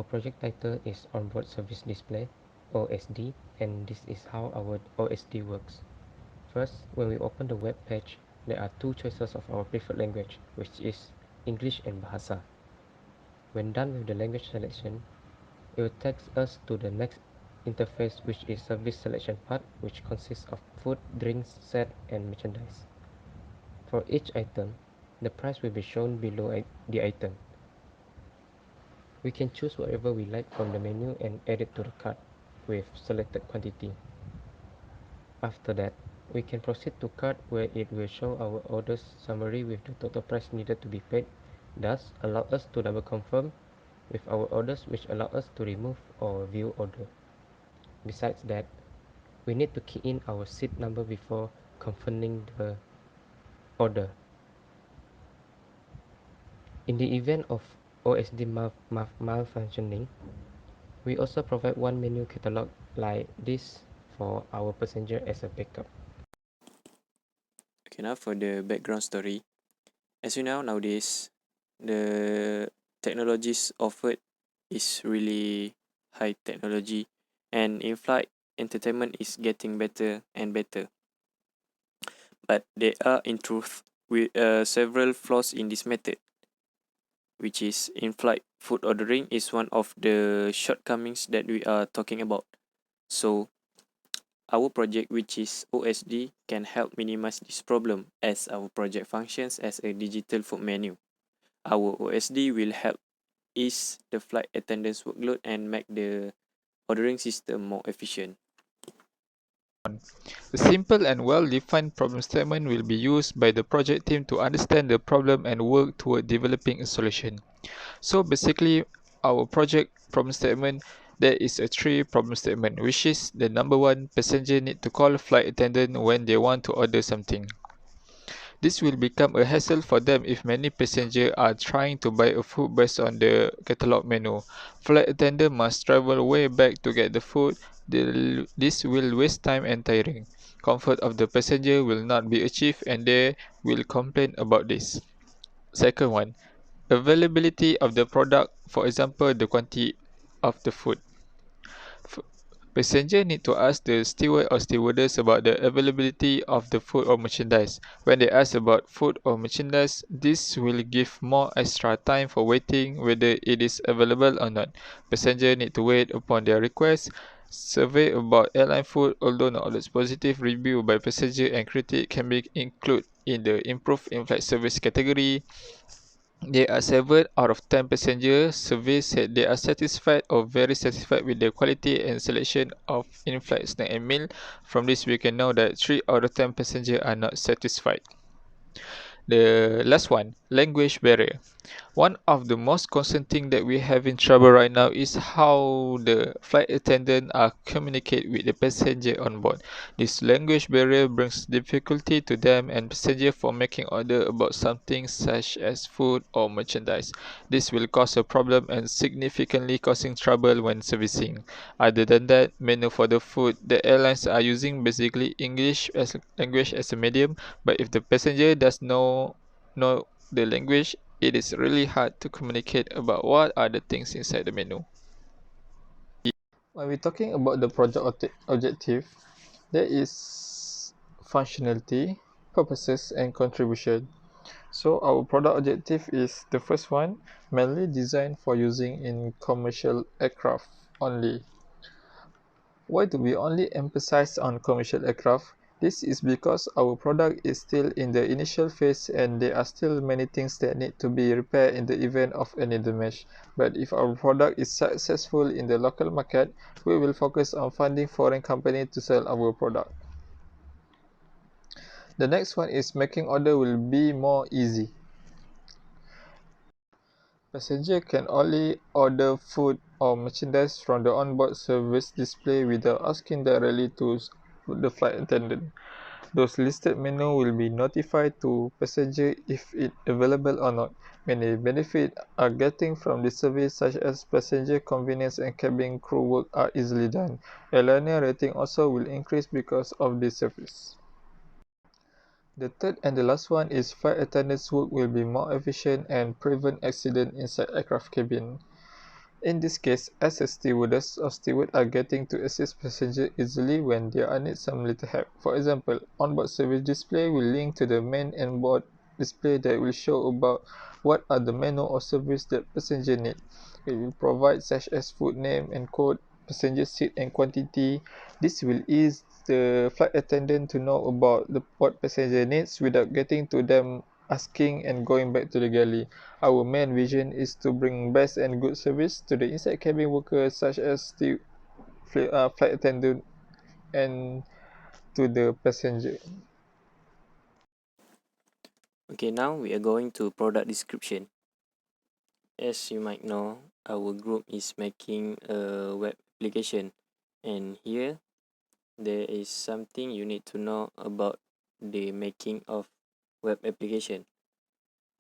project title is Onboard Service Display, OSD, and this is how our OSD works. First, when we open the web page, there are two choices of our preferred language, which is English and Bahasa. When done with the language selection, it will take us to the next interface, which is service selection part, which consists of food, drinks, set, and merchandise. For each item, the price will be shown below the item. We can choose whatever we like from the menu and add it to the cart with selected quantity. After that, we can proceed to cart where it will show our orders summary with the total price needed to be paid, thus allow us to double confirm with our orders, which allow us to remove or view order. Besides that, we need to key in our seat number before confirming the order. In the event of OSD malfunctioning, we also provide one menu catalog like this for our passenger as a backup. Okay, now for the background story. As you know, nowadays, the technologies offered is really high technology, and in-flight entertainment is getting better and better. But there are, in truth, several flaws in this method, which is in-flight food ordering is one of the shortcomings that we are talking about. So, our project, which is OSD, can help minimize this problem as our project functions as a digital food menu. Our OSD will help ease the flight attendant's workload and make the ordering system more efficient. A simple and well-defined problem statement will be used by the project team to understand the problem and work toward developing a solution. So basically, our project problem statement, there is a 3 problem statement, which is the number 1, passenger need to call flight attendant when they want to order something. This will become a hassle for them if many passengers are trying to buy a food based on the catalog menu. Flight attendant must travel way back to get the food. This will waste time and tiring. Comfort of the passenger will not be achieved and they will complain about this. Second one, availability of the product, for example, the quantity of the food. Passenger need to ask the steward or stewardess about the availability of the food or merchandise. When they ask about food or merchandise, this will give more extra time for waiting whether it is available or not. Passenger need to wait upon their request. Survey about airline food, although not always positive review by passenger and critic can be included in the improved in-flight service category. There are 7 out of 10 passengers surveyed said they are satisfied or very satisfied with the quality and selection of in-flight snack and meal. From this, we can know that 3 out of 10 passengers are not satisfied. The last one, language barrier. One of the most concerned thing that we have in trouble right now is how the flight attendant are communicate with the passenger on board. This language barrier brings difficulty to them and passenger for making order about something such as food or merchandise. This will cause a problem and significantly causing trouble when servicing. Other than that, menu for the food, the airlines are using basically English as language as a medium, but if the passenger does know the language, it is really hard to communicate about what are the things inside the menu. When we're talking about the project objective, there is functionality, purposes, and contribution. So our product objective is the first one, mainly designed for using in commercial aircraft only. Why do we only emphasize on commercial aircraft? This is because our product is still in the initial phase and there are still many things that need to be repaired in the event of any damage. But if our product is successful in the local market, we will focus on finding foreign companies to sell our product. The next one is making order will be more easy. Passenger can only order food or merchandise from the onboard service display without asking directly to the flight attendant. Those listed menu will be notified to passenger if it available or not. Many benefits are getting from this service such as passenger convenience and cabin crew work are easily done. Airliner rating also will increase because of this service. The third and the last one is flight attendants' work will be more efficient and prevent accident inside aircraft cabin. In this case, as a stewardess or steward are getting to assist passengers easily when they are need some little help. For example, onboard service display will link to the main onboard display that will show about what are the menu or service that passenger need. It will provide such as food name and code, passenger seat and quantity. This will ease the flight attendant to know about what passenger needs without getting to them asking and going back to the galley. Our main vision is to bring best and good service to the inside cabin workers such as the flight attendant and to the passenger. Okay, now we are going to product description. As you might know, our group is making a web application, and here there is something you need to know about the making of web application.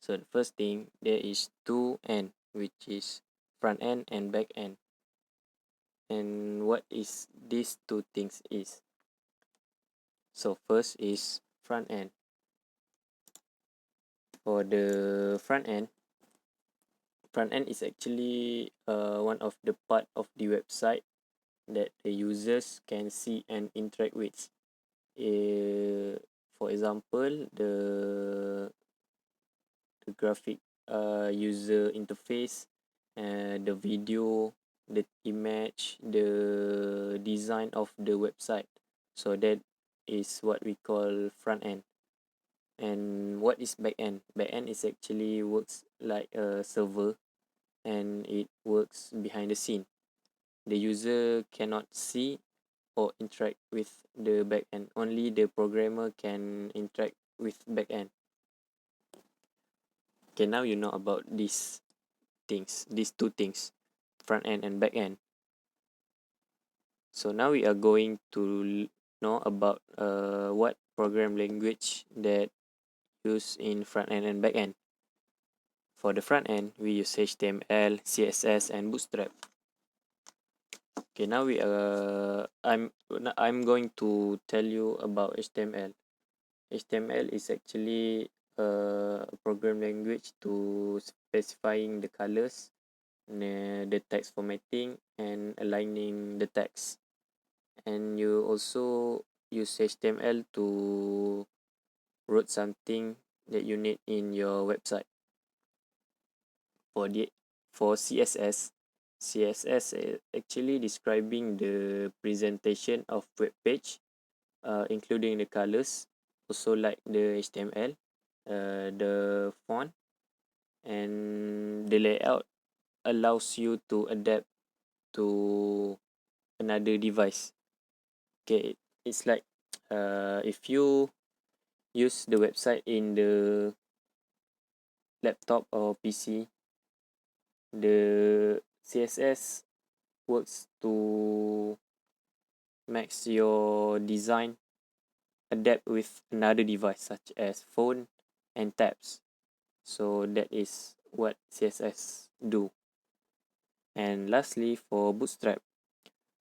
So the first thing, there is two end, which is front end and back end. And what is these two things is? So first is front end. For the front end is actually one of the part of the website that the users can see and interact with. For example, the graphic user interface, the video, the image, the design of the website. So that is what we call front end. And what is back end? Back end is actually works like a server, and it works behind the scene. The user cannot see or interact with the back end. Only the programmer can interact with back end. Okay, now you know about these two things, front end and back end. So now we are going to know about what program language that use in front end and back end. For the front end, we use HTML, CSS, and Bootstrap. Okay, now I'm going to tell you about HTML. HTML is actually a program language to specifying the colors, the text formatting, and aligning the text. And you also use HTML to write something that you need in your website. For CSS, CSS is actually describing the presentation of web page, including the colors, also like the HTML, the font, and the layout allows you to adapt to another device. Okay, it's like if you use the website in the laptop or PC, the CSS works to make your design adapt with another device such as phone and tabs. So that is what CSS do. And lastly, for Bootstrap.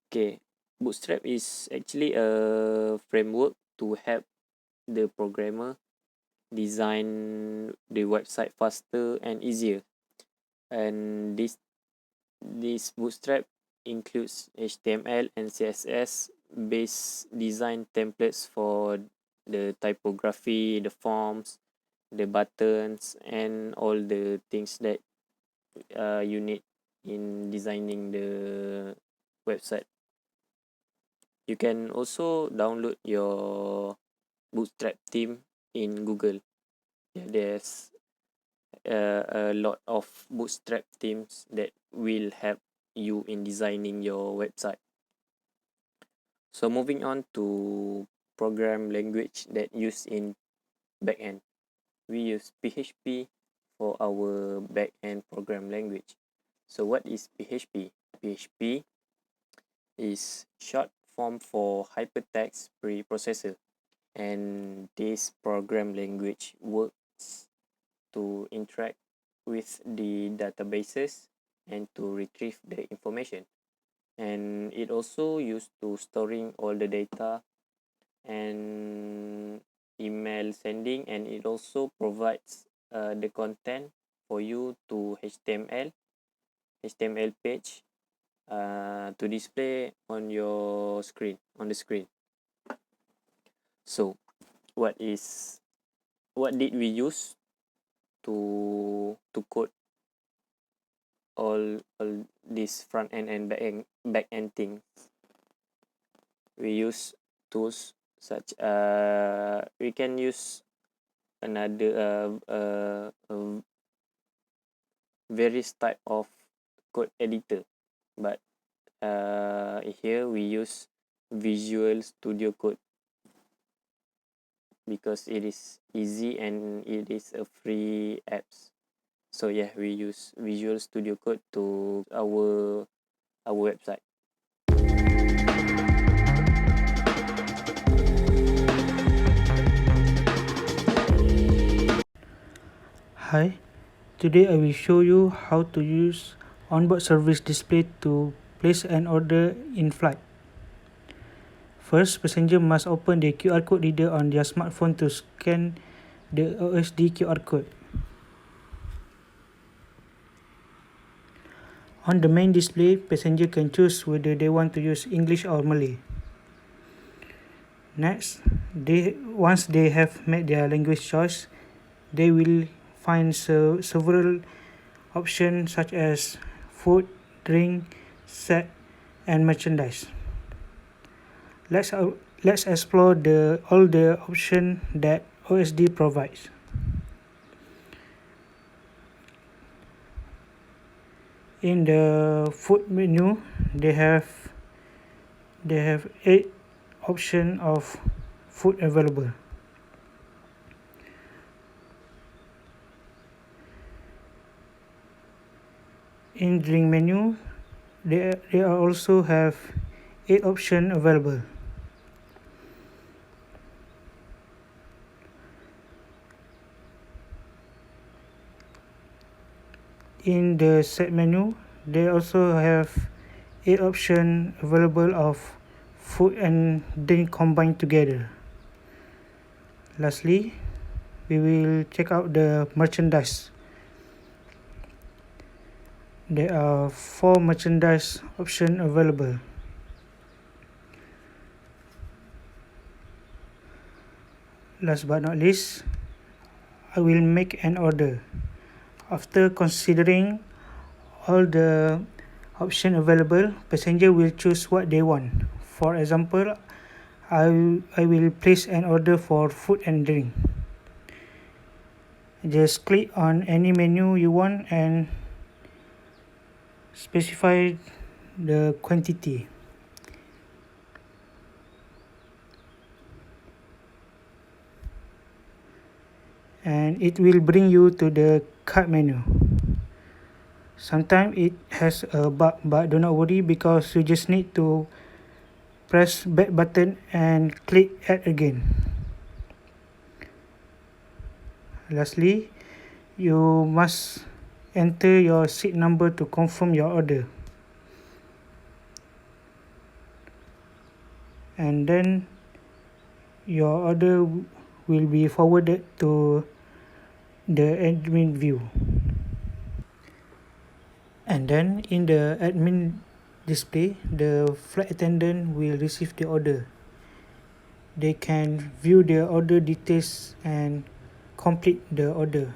Okay, Bootstrap is actually a framework to help the programmer design the website faster and easier. And this Bootstrap includes HTML and CSS based design templates for the typography, the forms, the buttons, and all the things that you need in designing the website. You can also download your Bootstrap theme in Google. Yeah, there's a lot of Bootstrap themes that will help you in designing your website. So moving on to program language that used in backend. We use PHP for our backend program language. So what is PHP? PHP is short form for hypertext preprocessor, and this program language works to interact with the databases and to retrieve the information. And it also used to storing all the data and email sending, and it also provides the content for you to HTML HTML page to display on your screen, on the screen. So what did we use to code all this front end and back end things? We use tools such we can use another various type of code editor, but here we use Visual Studio Code because it is easy and it is a free apps. So yeah, we use Visual Studio Code to our website. Hi, today I will show you how to use onboard service display to place an order in flight. First, passenger must open the QR code reader on their smartphone to scan the OSD QR code. On the main display, passenger can choose whether they want to use English or Malay. Next, once they have made their language choice, they will find several options such as food, drink, set, and merchandise. Let's explore all the options that OSD provides. In the food menu, they have 8 options of food available. In drink menu, they also have 8 options available. In the set menu, they also have 8 options available of food and drink combined together. Lastly, we will check out the merchandise. There are 4 merchandise options available. Last but not least, I will make an order. After considering all the options available, passenger will choose what they want. For example, I will place an order for food and drink. Just click on any menu you want and specify the quantity. And it will bring you to the cart menu. Sometimes it has a bug, but do not worry because you just need to press back button and click add again. Lastly, you must enter your seat number to confirm your order. And then your order will be forwarded to the admin view. And then in the admin display, the flight attendant will receive the order. They can view the order details and complete the order.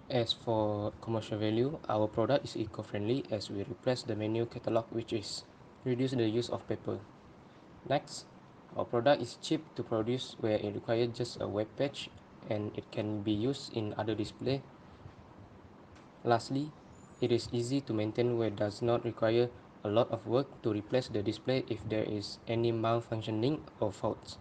As for commercial value, our product is eco-friendly as we replace the menu catalog, which is reduce the use of paper. Next, our product is cheap to produce where it requires just a web page and it can be used in other display. Lastly, it is easy to maintain where it does not require a lot of work to replace the display if there is any malfunctioning or faults.